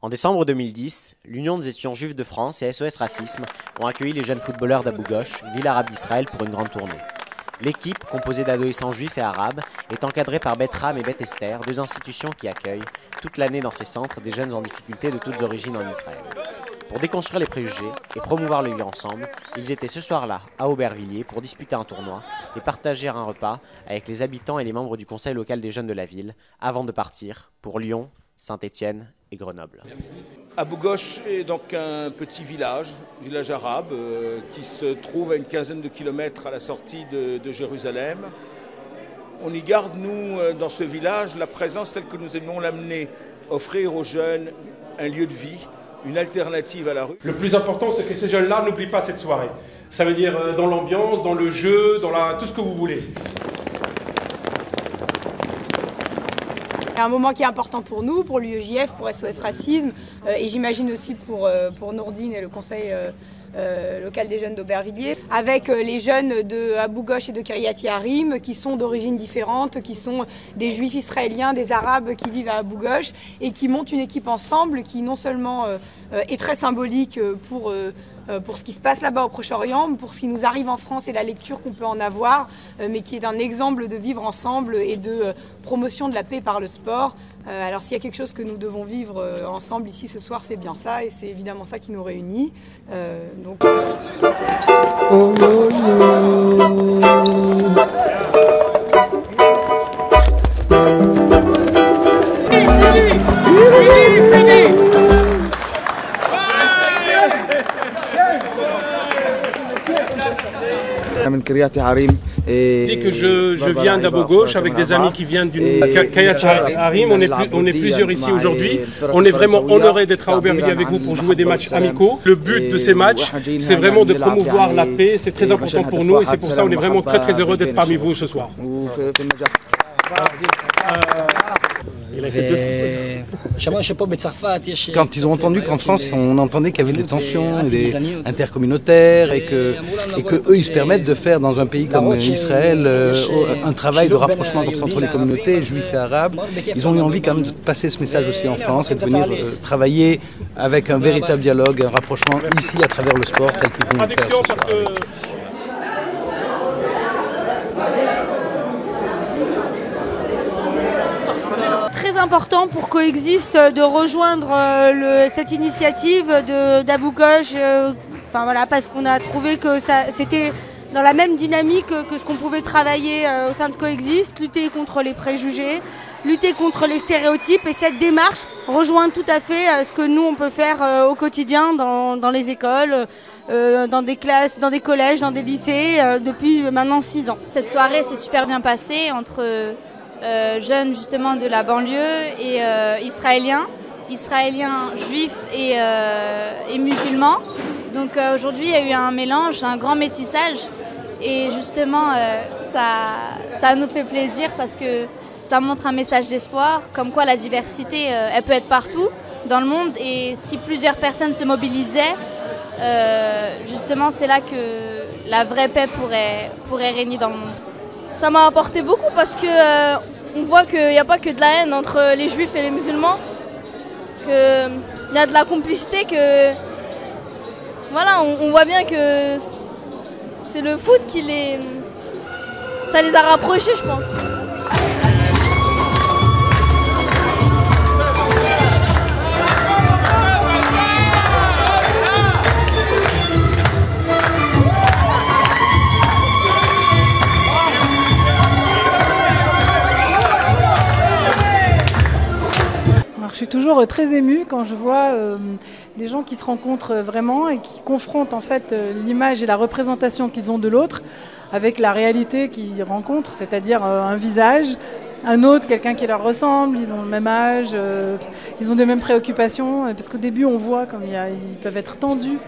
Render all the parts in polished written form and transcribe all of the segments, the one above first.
En décembre 2010, l'Union des étudiants juifs de France et SOS Racisme ont accueilli les jeunes footballeurs d'Abou Ghosh, ville arabe d'Israël, pour une grande tournée. L'équipe, composée d'adolescents juifs et arabes, est encadrée par Beth Ram et Beth Esther, deux institutions qui accueillent toute l'année dans ces centres des jeunes en difficulté de toutes origines en Israël. Pour déconstruire les préjugés et promouvoir le vivre ensemble, ils étaient ce soir-là à Aubervilliers pour disputer un tournoi et partager un repas avec les habitants et les membres du conseil local des jeunes de la ville, avant de partir pour Lyon, Saint-Étienne et Grenoble. Abou Ghosh est donc un petit village arabe qui se trouve à une quinzaine de kilomètres à la sortie de Jérusalem. On y garde, nous, dans ce village, la présence telle que nous aimons l'amener, offrir aux jeunes un lieu de vie, une alternative à la rue. Le plus important, c'est que ces jeunes-là n'oublient pas cette soirée. Ça veut dire dans l'ambiance, dans le jeu, tout ce que vous voulez. C'est un moment qui est important pour nous, pour l'UEJF, pour SOS Racisme, et j'imagine aussi pour Nourdine et le conseil local des jeunes d'Aubervilliers, avec les jeunes de Abou Ghosh et de Kiryat Yearim, qui sont d'origines différentes, qui sont des juifs israéliens, des arabes qui vivent à Abou Ghosh, et qui montent une équipe ensemble qui non seulement est très symbolique pour ce qui se passe là-bas au Proche-Orient, pour ce qui nous arrive en France et la lecture qu'on peut en avoir, mais qui est un exemple de vivre ensemble et de promotion de la paix par le sport. Alors s'il y a quelque chose que nous devons vivre ensemble ici ce soir, c'est bien ça, et c'est évidemment ça qui nous réunit. Dès que je viens d'Abou Ghosh avec des amis qui viennent d'une Kiryat Yearim, on est plusieurs ici aujourd'hui. On est vraiment honorés d'être à Aubervilliers avec vous pour jouer des matchs amicaux. Le but de ces matchs, c'est vraiment de promouvoir la paix. C'est très important pour nous et c'est pour ça qu'on est vraiment très très heureux d'être parmi vous ce soir. Quand ils ont entendu qu'en France, on entendait qu'il y avait des tensions intercommunautaires et que eux, ils se permettent de faire dans un pays comme Israël un travail de rapprochement comme ça entre les communautés juifs et arabes, ils ont eu envie quand même de passer ce message aussi en France et de venir travailler avec un véritable dialogue, un rapprochement ici à travers le sport tel qu'ils vont le faire. Très important pour Coexiste de rejoindre cette initiative d'Abou Ghosh, parce qu'on a trouvé que c'était dans la même dynamique que ce qu'on pouvait travailler au sein de Coexiste, lutter contre les préjugés, lutter contre les stéréotypes, et cette démarche rejoint tout à fait ce que nous on peut faire au quotidien dans les écoles, dans des classes, dans des collèges, dans des lycées depuis maintenant 6 ans. Cette soirée s'est super bien passée entre jeunes justement de la banlieue et israéliens juifs et musulmans. Donc aujourd'hui il y a eu un mélange, un grand métissage, et justement ça nous fait plaisir parce que ça montre un message d'espoir, comme quoi la diversité elle peut être partout dans le monde, et si plusieurs personnes se mobilisaient, justement c'est là que la vraie paix pourrait régner dans le monde. Ça m'a apporté beaucoup parce que on voit qu'il n'y a pas que de la haine entre les juifs et les musulmans, qu'il y a de la complicité, que voilà, on voit bien que c'est le foot ça les a rapprochés, je pense. Je suis toujours très émue quand je vois des gens qui se rencontrent vraiment et qui confrontent en fait l'image et la représentation qu'ils ont de l'autre avec la réalité qu'ils rencontrent, c'est-à-dire un visage, un autre, quelqu'un qui leur ressemble, ils ont le même âge, ils ont des mêmes préoccupations, parce qu'au début on voit comme ils peuvent être tendus.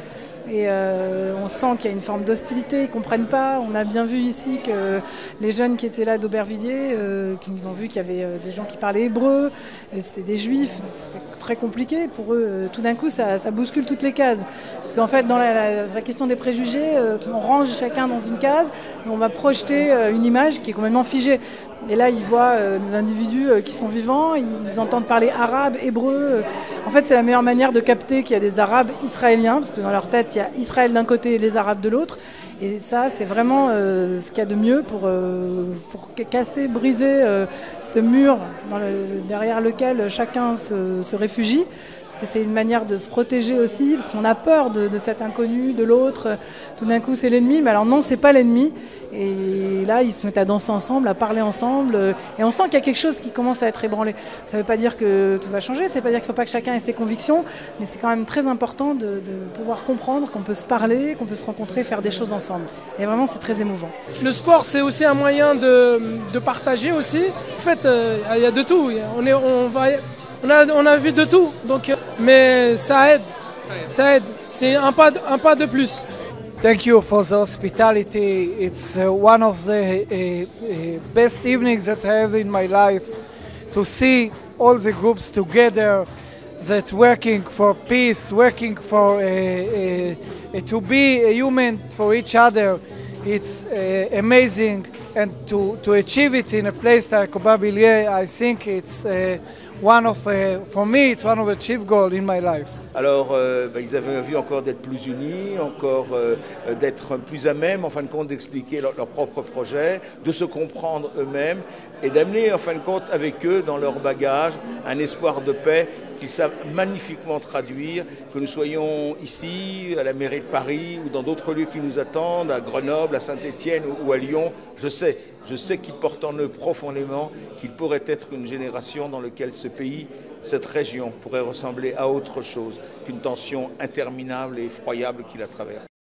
Et on sent qu'il y a une forme d'hostilité, ils ne comprennent pas. On a bien vu ici que les jeunes qui étaient là d'Aubervilliers, qu'ils ont vu qu'il y avait des gens qui parlaient hébreu, c'était des juifs, donc c'était très compliqué pour eux. Tout d'un coup, ça bouscule toutes les cases. Parce qu'en fait, dans la question des préjugés, on range chacun dans une case et on va projeter une image qui est complètement figée. Et là, ils voient des individus qui sont vivants, ils entendent parler arabe, hébreu. En fait, c'est la meilleure manière de capter qu'il y a des Arabes israéliens, parce que dans leur tête, il y a Israël d'un côté et les Arabes de l'autre. Et ça, c'est vraiment ce qu'il y a de mieux pour casser, briser ce mur derrière lequel chacun se réfugie. Parce que c'est une manière de se protéger aussi, parce qu'on a peur de cet inconnu, de l'autre. Tout d'un coup, c'est l'ennemi, mais alors non, c'est pas l'ennemi. Et là, ils se mettent à danser ensemble, à parler ensemble. Et on sent qu'il y a quelque chose qui commence à être ébranlé. Ça ne veut pas dire que tout va changer, ça ne veut pas dire qu'il ne faut pas que chacun ait ses convictions, mais c'est quand même très important de pouvoir comprendre qu'on peut se parler, qu'on peut se rencontrer, faire des choses ensemble. Et vraiment, c'est très émouvant. Le sport, c'est aussi un moyen de partager aussi. En fait, il y a de tout. On a vu de tout, donc, mais ça aide. C'est un pas de plus. Thank you for the hospitality. It's one of the best evenings that I have in my life. To see all the groups together, that working for peace, working for to be a human for each other. It's amazing, and to achieve it in a place like Aubervilliers, I think it's for me, it's one of the chief goals in my life. Alors, ils avaient envie encore d'être plus unis, encore d'être plus à même, en fin de compte, d'expliquer leur propre projet, de se comprendre eux-mêmes et d'amener, en fin de compte, avec eux, dans leur bagage, un espoir de paix qu'ils savent magnifiquement traduire, que nous soyons ici, à la mairie de Paris ou dans d'autres lieux qui nous attendent, à Grenoble, à Saint-Étienne ou à Lyon. Je sais qu'ils portent en eux profondément qu'il pourrait être une génération dans laquelle ce pays, cette région pourrait ressembler à autre chose qu'une tension interminable et effroyable qui la traverse.